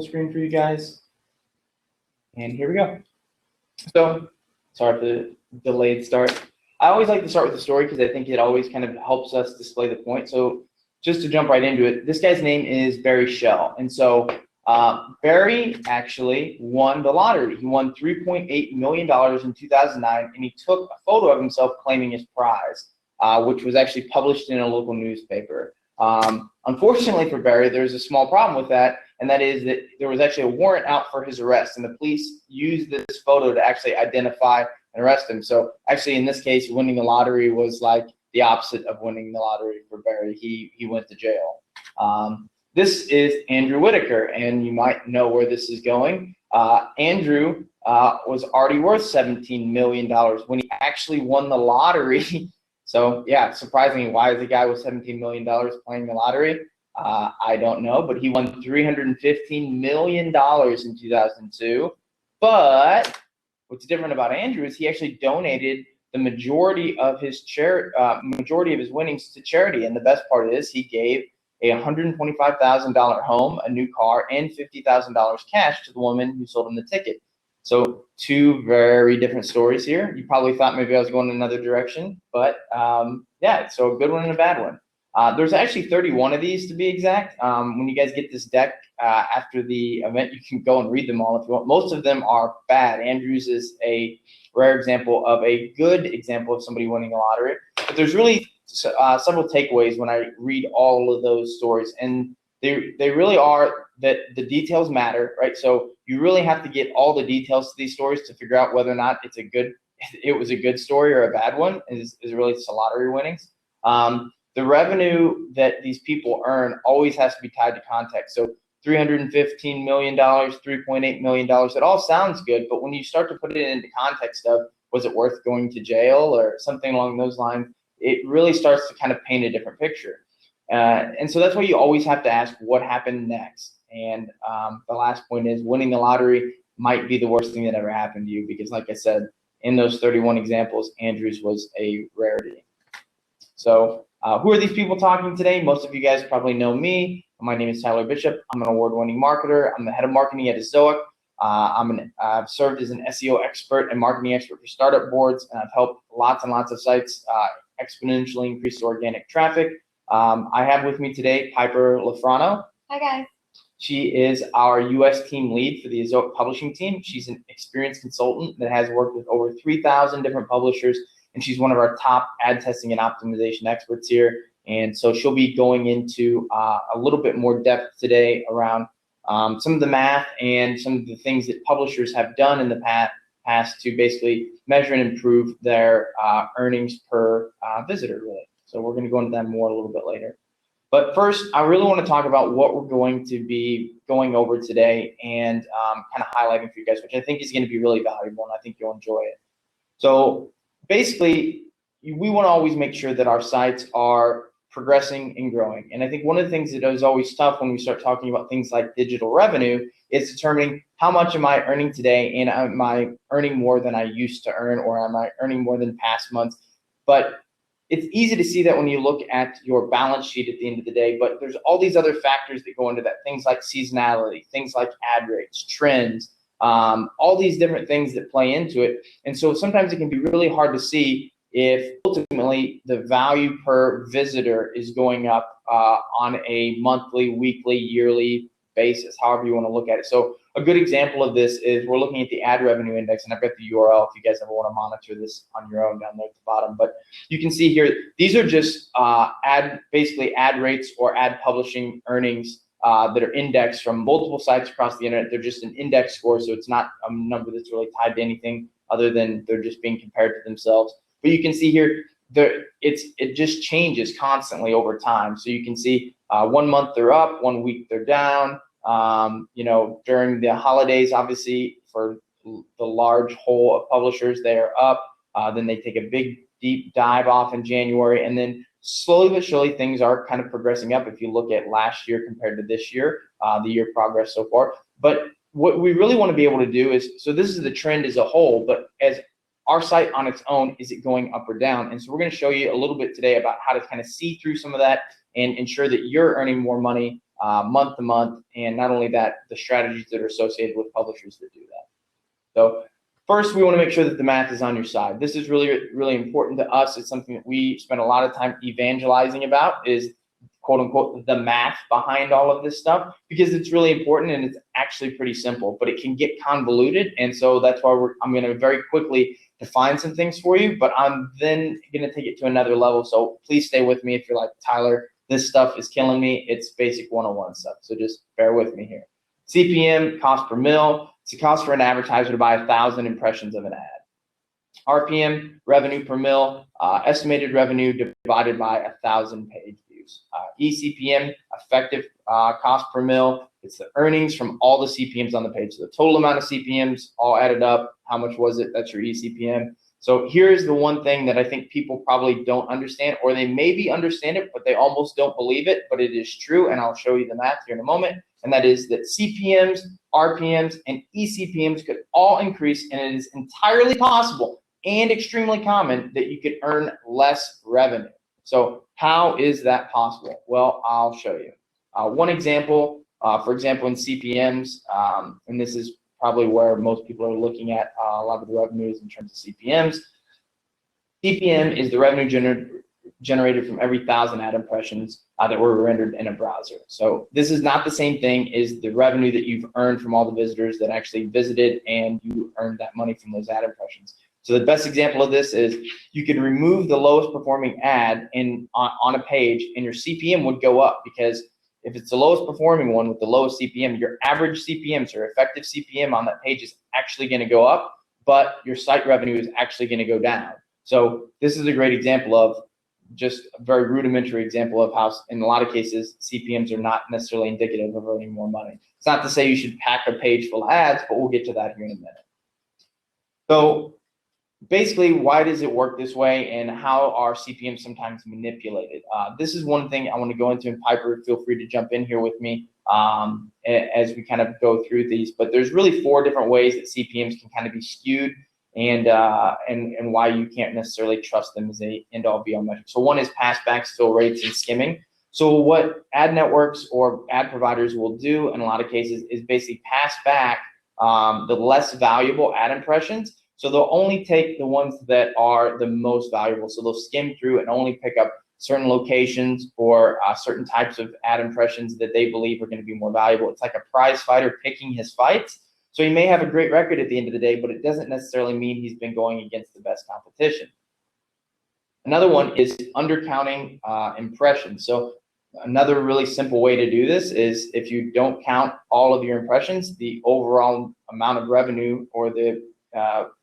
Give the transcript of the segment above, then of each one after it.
screen for you guys. And here we go. So, sorry for the delayed start. I always like to start with the story because I think it always kind of helps us display the point. So just to jump right into it, this guy's name is Barry Shell. And so Barry actually won the lottery. He won $3.8 million in 2009, and he took a photo of himself claiming his prize, which was actually published in a local newspaper. Unfortunately for Barry, there's a small problem with that, and that is that there was actually a warrant out for his arrest, and the police used this photo to actually identify and arrest him. So actually, in this case, winning the lottery was like the opposite of winning the lottery for Barry. He went to jail. This is Andrew Whittaker, and you might know where this is going. Andrew was already worth $17 million when he actually won the lottery. So yeah, surprisingly, why is the guy with $17 million playing the lottery? I don't know, but he won $315 million in 2002. But what's different about Andrew is he actually donated the majority of his winnings to charity. And the best part is he gave a $125,000 home, a new car, and $50,000 cash to the woman who sold him the ticket. So two very different stories here. You probably thought maybe I was going in another direction, but yeah, so a good one and a bad one. There's actually 31 of these to be exact. When you guys get this deck after the event, you can go and read them all if you want. Most of them are bad. Andrew's is a rare example of a good example of somebody winning a lottery. But there's really several takeaways when I read all of those stories, and they really are that the details matter, right? So you really have to get all the details to these stories to figure out whether or not it was a good story or a bad one. Is really just a lottery winnings. The revenue that these people earn always has to be tied to context. So $315 million, $3.8 million, it all sounds good, but when you start to put it into context of, was it worth going to jail or something along those lines, it really starts to kind of paint a different picture. And so that's why you always have to ask what happened next. And the last point is winning the lottery might be the worst thing that ever happened to you, because like I said, in those 31 examples, Andrew's was a rarity. So who are these people talking today? Most of you guys probably know me. My name is Tyler Bishop. I'm an award-winning marketer. I'm the head of marketing at Zoic. I've served as an SEO expert and marketing expert for startup boards, and I've helped lots and lots of sites exponentially increase organic traffic. I have with me today Piper Lafrano. Hi, guys. She is our U.S. team lead for the Zoic publishing team. She's an experienced consultant that has worked with over 3,000 different publishers, and she's one of our top ad testing and optimization experts here. And so she'll be going into a little bit more depth today around some of the math and some of the things that publishers have done in the past to basically measure and improve their earnings per visitor, really. So we're going to go into that more a little bit later. But first, I really want to talk about what we're going to be going over today and kind of highlighting for you guys, which I think is going to be really valuable, and I think you'll enjoy it. So basically, we want to always make sure that our sites are progressing and growing. And I think one of the things that is always tough when we start talking about things like digital revenue is determining how much am I earning today, and am I earning more than I used to earn, or am I earning more than past months? But it's easy to see that when you look at your balance sheet at the end of the day, but there's all these other factors that go into that, things like seasonality, things like ad rates, trends, all these different things that play into it. And so sometimes it can be really hard to see if ultimately the value per visitor is going up on a monthly, weekly, yearly basis, however you want to look at it. So a good example of this is we're looking at the ad revenue index, and I've got the URL if you guys ever want to monitor this on your own down there at the bottom. But you can see here, these are just basically ad rates or ad publishing earnings that are indexed from multiple sites across the internet. They're just an index score, so it's not a number that's really tied to anything other than they're just being compared to themselves. But you can see here, it just changes constantly over time. So you can see 1 month they're up, 1 week they're down. During the holidays, obviously, for the large whole of publishers, they are up. Then they take a big deep dive off in January, and then slowly but surely things are kind of progressing up. If you look at last year compared to this year, the year progress so far. But what we really want to be able to do is, so this is the trend as a whole, but as our site on its own, is it going up or down? And so we're going to show you a little bit today about how to kind of see through some of that and ensure that you're earning more money month to month, and not only that, the strategies that are associated with publishers that do that. So first, we want to make sure that the math is on your side. This is really, really important to us. It's something that we spend a lot of time evangelizing about, is quote unquote the math behind all of this stuff, because it's really important and it's actually pretty simple, but it can get convoluted. And so that's why I'm going to very quickly define some things for you, but I'm then going to take it to another level. So please stay with me if you're like, Tyler, this stuff is killing me. It's basic 101 stuff. So just bear with me here. CPM, cost per mil. It's the cost for an advertiser to buy 1,000 impressions of an ad. RPM, revenue per mil, estimated revenue divided by 1,000 page views. eCPM, effective cost per mil. It's the earnings from all the CPMs on the page. So the total amount of CPMs all added up. How much was it? That's your eCPM. So here's the one thing that I think people probably don't understand, or they maybe understand it, but they almost don't believe it, but it is true, and I'll show you the math here in a moment, and that is that CPMs, RPMs, and eCPMs could all increase, and it is entirely possible and extremely common that you could earn less revenue. So how is that possible? Well, I'll show you. One example, for example, in CPMs, and this is probably where most people are looking at a lot of the revenues in terms of CPMs. CPM is the revenue generated from every 1,000 ad impressions that were rendered in a browser. So this is not the same thing as the revenue that you've earned from all the visitors that actually visited, and you earned that money from those ad impressions. So the best example of this is you could remove the lowest performing ad on a page, and your CPM would go up, because if it's the lowest performing one with the lowest CPM, your average CPM, so your effective CPM on that page, is actually going to go up, but your site revenue is actually going to go down. So this is a great example of just a very rudimentary example of how, in a lot of cases, CPMs are not necessarily indicative of earning more money. It's not to say you should pack a page full of ads, but we'll get to that here in a minute. So basically, why does it work this way, and how are CPMs sometimes manipulated? This is one thing I want to go into, and Piper, feel free to jump in here with me as we kind of go through these. But there's really 4 different ways that CPMs can kind of be skewed, and why you can't necessarily trust them as a end-all be-all metric. So one is passbacks, fill rates, and skimming. So what ad networks or ad providers will do in a lot of cases is basically pass back the less valuable ad impressions. So they'll only take the ones that are the most valuable. So they'll skim through and only pick up certain locations or certain types of ad impressions that they believe are going to be more valuable. It's like a prize fighter picking his fights. So he may have a great record at the end of the day, but it doesn't necessarily mean he's been going against the best competition. Another one is undercounting impressions. So another really simple way to do this is, if you don't count all of your impressions, the overall amount of revenue or the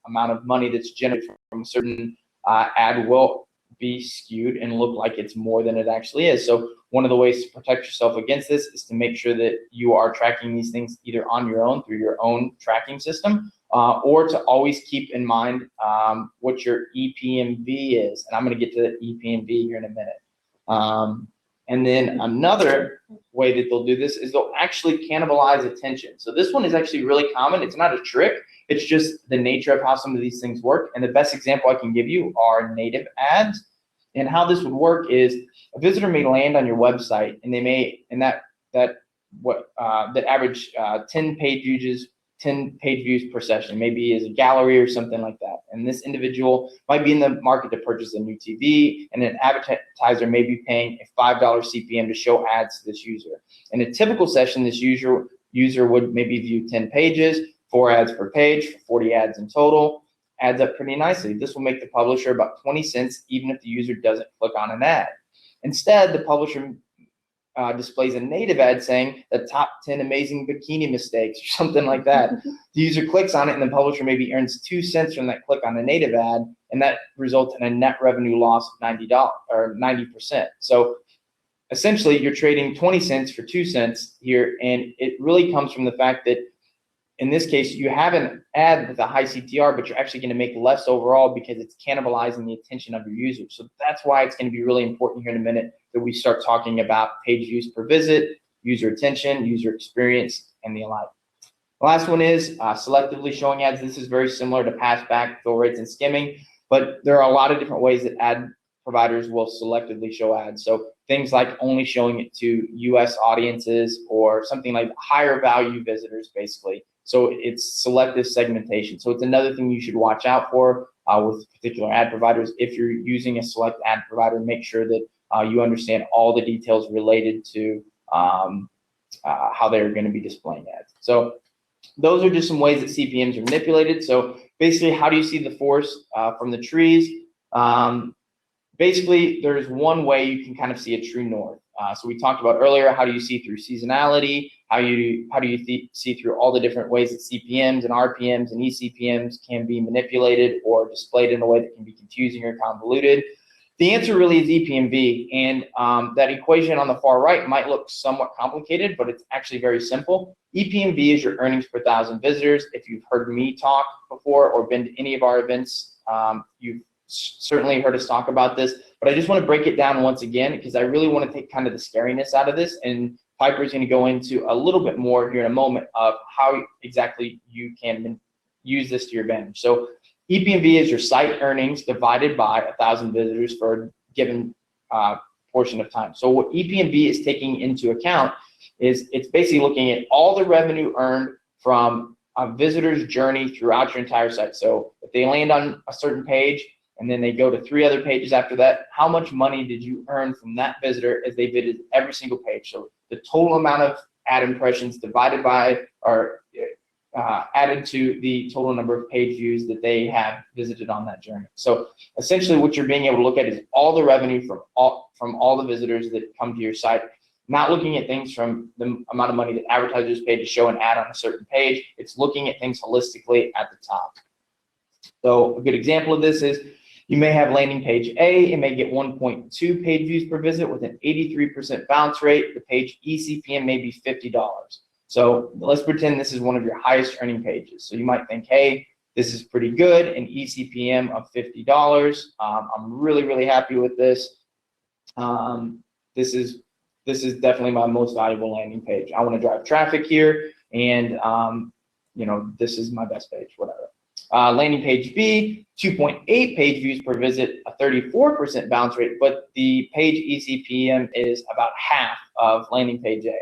amount of money that's generated from a certain ad will be skewed and look like it's more than it actually is. So one of the ways to protect yourself against this is to make sure that you are tracking these things either on your own through your own tracking system, or to always keep in mind what your ePMV is. And I'm going to get to the ePMV here in a minute. And then another way that they'll do this is they'll actually cannibalize attention. So this one is actually really common. It's not a trick. It's just the nature of how some of these things work. And the best example I can give you are native ads. And how this would work is a visitor may land on your website, and they may, and that average 10 page views per session, maybe as a gallery or something like that. And this individual might be in the market to purchase a new TV, and an advertiser may be paying a $5 CPM to show ads to this user. In a typical session, this user would maybe view 10 pages, 4 ads per page, 40 ads in total. Adds up pretty nicely. This will make the publisher about 20 cents even if the user doesn't click on an ad. Instead, the publisher displays a native ad saying the top 10 amazing bikini mistakes or something like that. The user clicks on it, and the publisher maybe earns 2 cents from that click on a native ad, and that results in a net revenue loss of $90 or 90%. So essentially, you're trading 20 cents for 2 cents here, and it really comes from the fact that in this case, you have an ad with a high CTR, but you're actually going to make less overall because it's cannibalizing the attention of your users. So that's why it's going to be really important here in a minute that we start talking about page views per visit, user attention, user experience, and the like. The last one is selectively showing ads. This is very similar to passback, fill rates, and skimming, but there are a lot of different ways that ad providers will selectively show ads. So things like only showing it to US audiences or something like higher value visitors, basically. So it's selective segmentation. So it's another thing you should watch out for with particular ad providers. If you're using a select ad provider, make sure that you understand all the details related to how they're going to be displaying ads. So those are just some ways that CPMs are manipulated. So basically, how do you see the forest from the trees? Basically, there's one way you can kind of see a true north. So we talked about earlier, how do you see through seasonality? How do you see through all the different ways that CPMs and RPMs and eCPMs can be manipulated or displayed in a way that can be confusing or convoluted? The answer really is EPMV, and that equation on the far right might look somewhat complicated, but it's actually very simple. EPMV is your earnings per thousand visitors. If you've heard me talk before or been to any of our events, you've certainly heard us talk about this, but I just want to break it down once again because I really want to take kind of the scariness out of this, and Piper's going to go into a little bit more here in a moment of how exactly you can use this to your advantage. So EPMV is your site earnings divided by 1,000 visitors for a given portion of time. So what EPMV is taking into account is it's basically looking at all the revenue earned from a visitor's journey throughout your entire site. So if they land on a certain page and then they go to 3 other pages after that, how much money did you earn from that visitor as they visited every single page? So the total amount of ad impressions divided by or added to the total number of page views that they have visited on that journey. So essentially what you're being able to look at is all the revenue from all the visitors that come to your site, not looking at things from the amount of money that advertisers paid to show an ad on a certain page. It's looking at things holistically at the top. So a good example of this is you may have landing page A, it may get 1.2 page views per visit with an 83% bounce rate. The page eCPM may be $50. So let's pretend this is one of your highest earning pages. So you might think, hey, this is pretty good, an eCPM of $50. I'm really, really happy with this. This is definitely my most valuable landing page. I want to drive traffic here, and this is my best page, whatever. Landing page B, 2.8 page views per visit, a 34% bounce rate, but the page eCPM is about half of landing page A.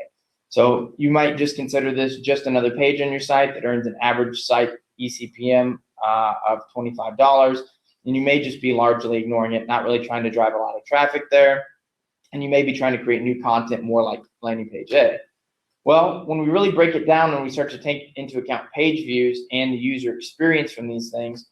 So you might just consider this just another page on your site that earns an average site eCPM of $25, and you may just be largely ignoring it, not really trying to drive a lot of traffic there, and you may be trying to create new content more like landing page A. Well, when we really break it down and we start to take into account page views and the user experience from these things,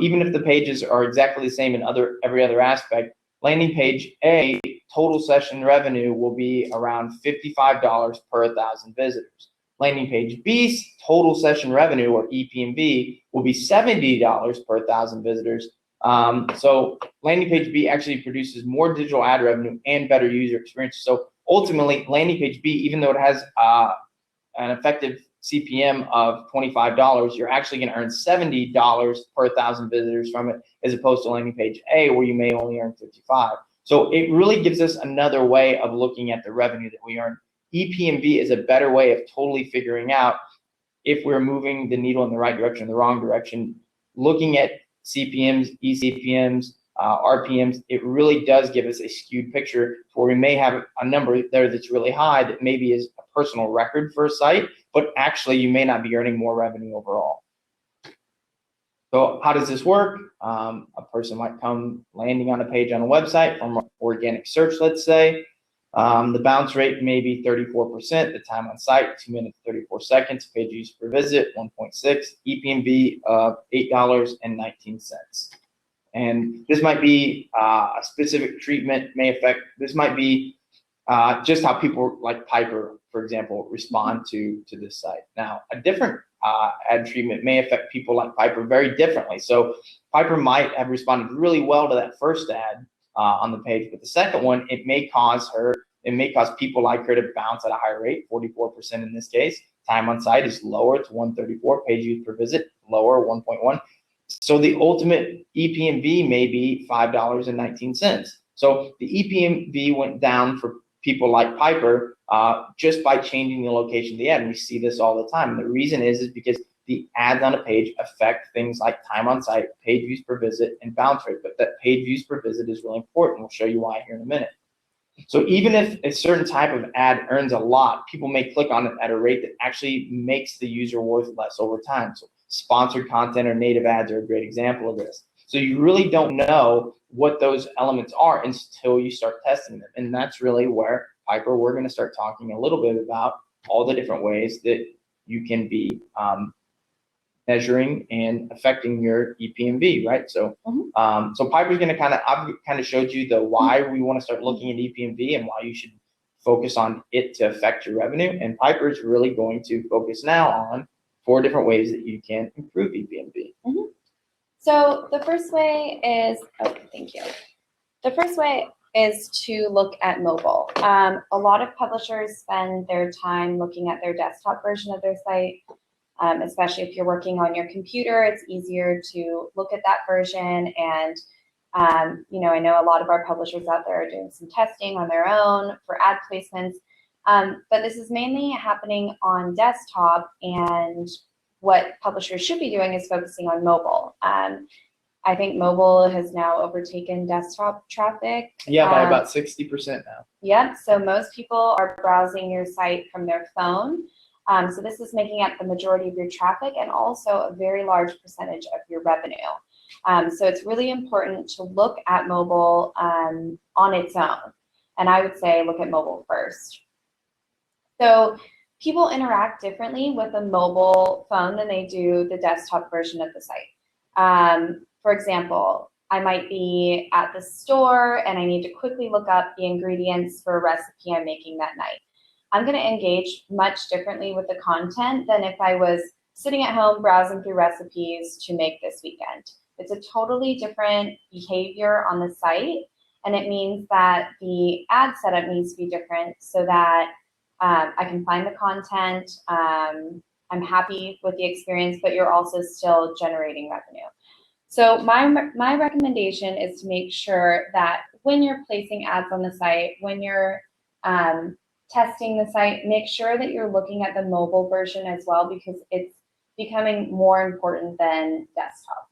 even if the pages are exactly the same in every other aspect, landing page A total session revenue will be around $55 per 1,000 visitors. Landing page B's total session revenue, or EPMV, will be $70 per 1,000 visitors. So landing page B actually produces more digital ad revenue and better user experience. So ultimately, landing page B, even though it has an effective CPM of $25, you're actually going to earn $70 per 1,000 visitors from it, as opposed to landing page A, where you may only earn $55. So it really gives us another way of looking at the revenue that we earn. EPMV is a better way of totally figuring out if we're moving the needle in the right direction or the wrong direction. Looking at CPMs, eCPMs, RPMs, it really does give us a skewed picture where we may have a number there that's really high that maybe is a personal record for a site, but actually you may not be earning more revenue overall. So how does this work? A person might come landing on a page on a website from organic search, let's say. The bounce rate may be 34%, the time on site, 2 minutes, 34 seconds, page views per visit, 1.6, EPMV of $8.19. And this might be a specific treatment may affect, this might be just how people like Piper, for example, respond to this site. Now, a different ad treatment may affect people like Piper very differently. So Piper might have responded really well to that first ad on the page, but the second one, it may cause people like her to bounce at a higher rate, 44% in this case. Time on site is lower to 134, page views per visit, lower, 1.1. So the ultimate EPMV may be $5.19. So the EPMV went down for people like Piper just by changing the location of the ad. And we see this all the time. And the reason is because the ads on a page affect things like time on site, page views per visit, and bounce rate. But that page views per visit is really important. We'll show you why here in a minute. So even if a certain type of ad earns a lot, people may click on it at a rate that actually makes the user worth less over time. So sponsored content or native ads are a great example of this. So you really don't know what those elements are until you start testing them. And that's really where, Piper, we're going to start talking a little bit about all the different ways that you can be measuring and affecting your EPMV, right? So, so Piper's going to I've kind of showed you the why we want to start looking at EPMV and why you should focus on it to affect your revenue. And Piper's really going to focus now on 4 different ways that you can improve EPMV. So the first way is, thank you. The first way is to look at mobile. A lot of publishers spend their time looking at their desktop version of their site. Especially if you're working on your computer, it's easier to look at that version. And, I know a lot of our publishers out there are doing some testing on their own for ad placements. But this is mainly happening on desktop, and what publishers should be doing is focusing on mobile. I think mobile has now overtaken desktop traffic. Yeah, by about 60% now. Yep, so most people are browsing your site from their phone. So this is making up the majority of your traffic and also a very large percentage of your revenue. So it's really important to look at mobile on its own. And I would say look at mobile first. So people interact differently with a mobile phone than they do the desktop version of the site. For example, I might be at the store and I need to quickly look up the ingredients for a recipe I'm making that night. I'm going to engage much differently with the content than if I was sitting at home browsing through recipes to make this weekend. It's a totally different behavior on the site, and it means that the ad setup needs to be different so that I can find the content, I'm happy with the experience, but you're also still generating revenue. So my recommendation is to make sure that when you're placing ads on the site, when you're testing the site, make sure that you're looking at the mobile version as well, because it's becoming more important than desktop.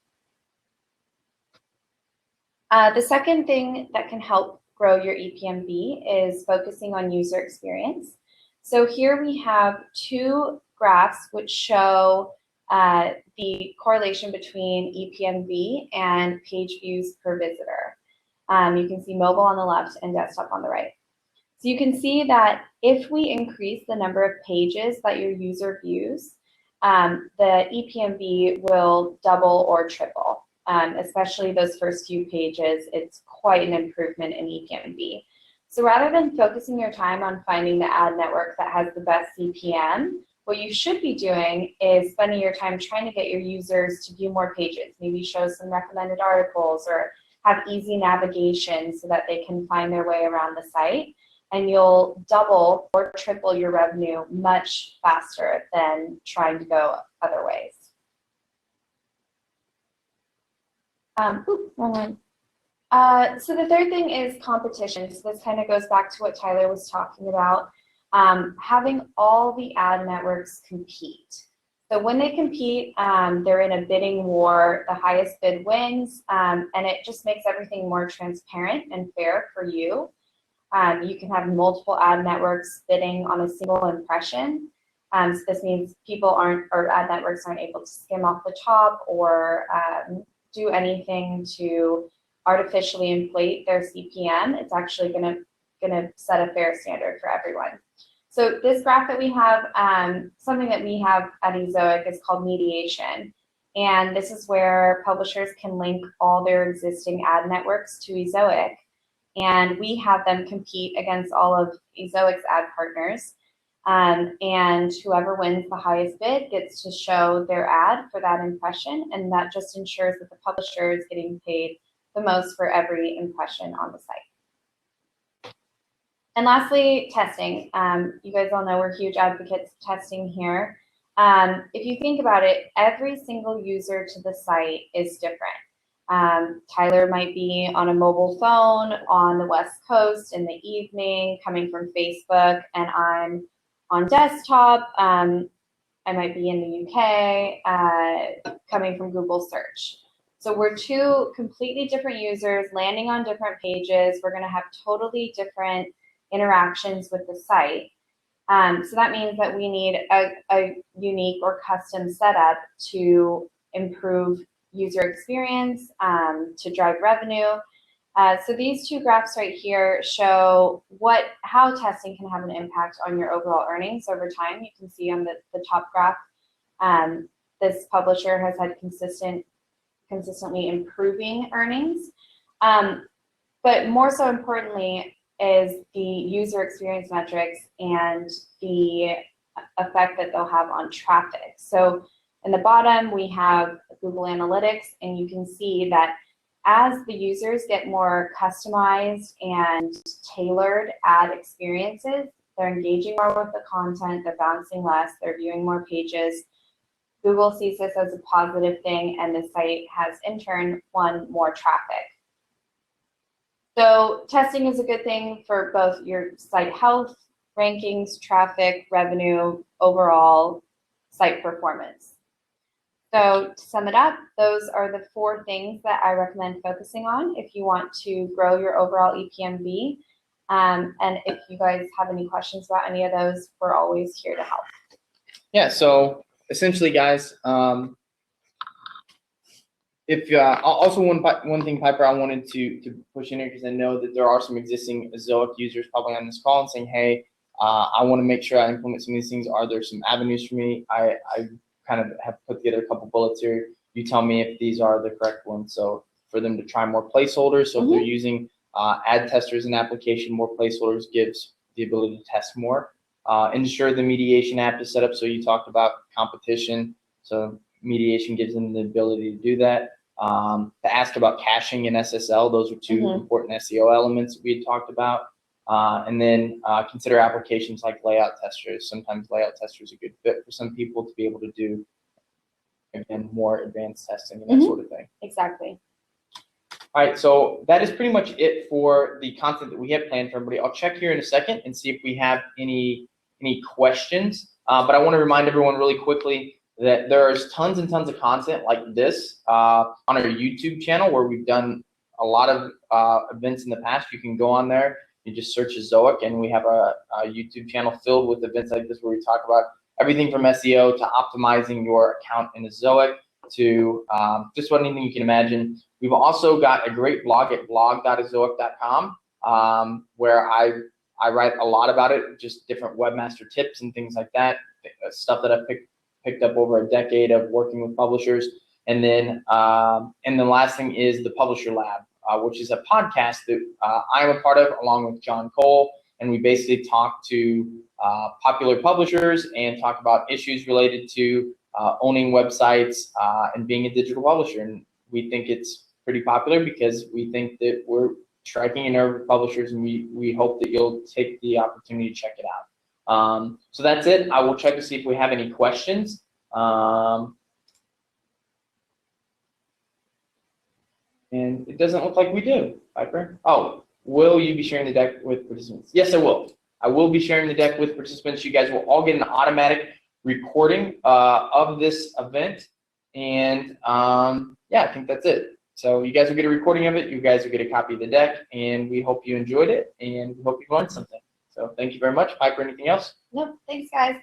The second thing that can help grow your EPMV is focusing on user experience. So here we have 2 graphs which show the correlation between EPMV and page views per visitor. You can see mobile on the left and desktop on the right. So you can see that if we increase the number of pages that your user views, the EPMV will double or triple. Especially those first few pages, it's quite an improvement in EPMV. So rather than focusing your time on finding the ad network that has the best CPM, what you should be doing is spending your time trying to get your users to view more pages, maybe show some recommended articles or have easy navigation so that they can find their way around the site. And you'll double or triple your revenue much faster than trying to go other ways. Wrong one. So the third thing is competition. So this kind of goes back to what Tyler was talking about, having all the ad networks compete. So when they compete, they're in a bidding war. The highest bid wins, and it just makes everything more transparent and fair for you. You can have multiple ad networks bidding on a single impression. So this means ad networks aren't able to skim off the top or do anything to artificially inflate their CPM. It's actually going to set a fair standard for everyone. So this graph that we have, something that we have at Ezoic is called mediation. And this is where publishers can link all their existing ad networks to Ezoic. And we have them compete against all of Ezoic's ad partners. And whoever wins the highest bid gets to show their ad for that impression. And that just ensures that the publisher is getting paid the most for every impression on the site. And lastly, testing. You guys all know we're huge advocates of testing here. If you think about it, every single user to the site is different. Tyler might be on a mobile phone on the West Coast in the evening, coming from Facebook, and I'm on desktop. I might be in the UK, coming from Google search. So we're 2 completely different users landing on different pages. We're going to have totally different interactions with the site. So that means that we need a unique or custom setup to improve user experience, to drive revenue. So these two graphs right here show how testing can have an impact on your overall earnings over time. You can see on the top graph, this publisher has had consistently improving earnings. But more so importantly is the user experience metrics and the effect that they'll have on traffic. So in the bottom, we have Google Analytics, and you can see that as the users get more customized and tailored ad experiences, they're engaging more with the content, they're bouncing less, they're viewing more pages. Google sees this as a positive thing, and the site has in turn won more traffic. So testing is a good thing for both your site health, rankings, traffic, revenue, overall site performance. So to sum it up, those are the 4 things that I recommend focusing on if you want to grow your overall EPMV. And if you guys have any questions about any of those, we're always here to help. Yeah, so essentially, guys, also one thing, Piper, I wanted to push in here, because I know that there are some existing Zoic users probably on this call and saying, hey, I want to make sure I implement some of these things. Are there some avenues for me? I kind of have put together a couple bullets here. You tell me if these are the correct ones. So for them to try more placeholders. So if they're using ad testers in application, more placeholders gives the ability to test more. Ensure the mediation app is set up. So you talked about competition. So mediation gives them the ability to do that. To ask about caching and SSL. Those are 2 important SEO elements we had talked about. And then consider applications like layout testers. Sometimes layout testers are a good fit for some people to be able to do, again, more advanced testing and that sort of thing. Exactly. All right, so that is pretty much it for the content that we have planned for everybody. I'll check here in a second and see if we have any questions. But I want to remind everyone really quickly that there's tons and tons of content like this on our YouTube channel, where we've done a lot of events in the past. You can go on there. You just search Zoic, and we have a YouTube channel filled with events like this, where we talk about everything from SEO to optimizing your account in Zoic to just about anything you can imagine. We've also got a great blog at blog.zoic.com where I write a lot about it, just different webmaster tips and things like that, stuff that I've picked up over a decade of working with publishers. And then the last thing is the Publisher Lab, which is a podcast that I am a part of along with John Cole. And we basically talk to popular publishers and talk about issues related to owning websites and being a digital publisher. And we think it's pretty popular because we think that we're striking a nerve with publishers, and we hope that you'll take the opportunity to check it out. So that's it. I will check to see if we have any questions. And it doesn't look like we do, Piper. Oh, will you be sharing the deck with participants? Yes, I will. I will be sharing the deck with participants. You guys will all get an automatic recording of this event. And yeah, I think that's it. So you guys will get a recording of it. You guys will get a copy of the deck. And we hope you enjoyed it. And we hope you learned something. So thank you very much. Piper, anything else? No, thanks, guys.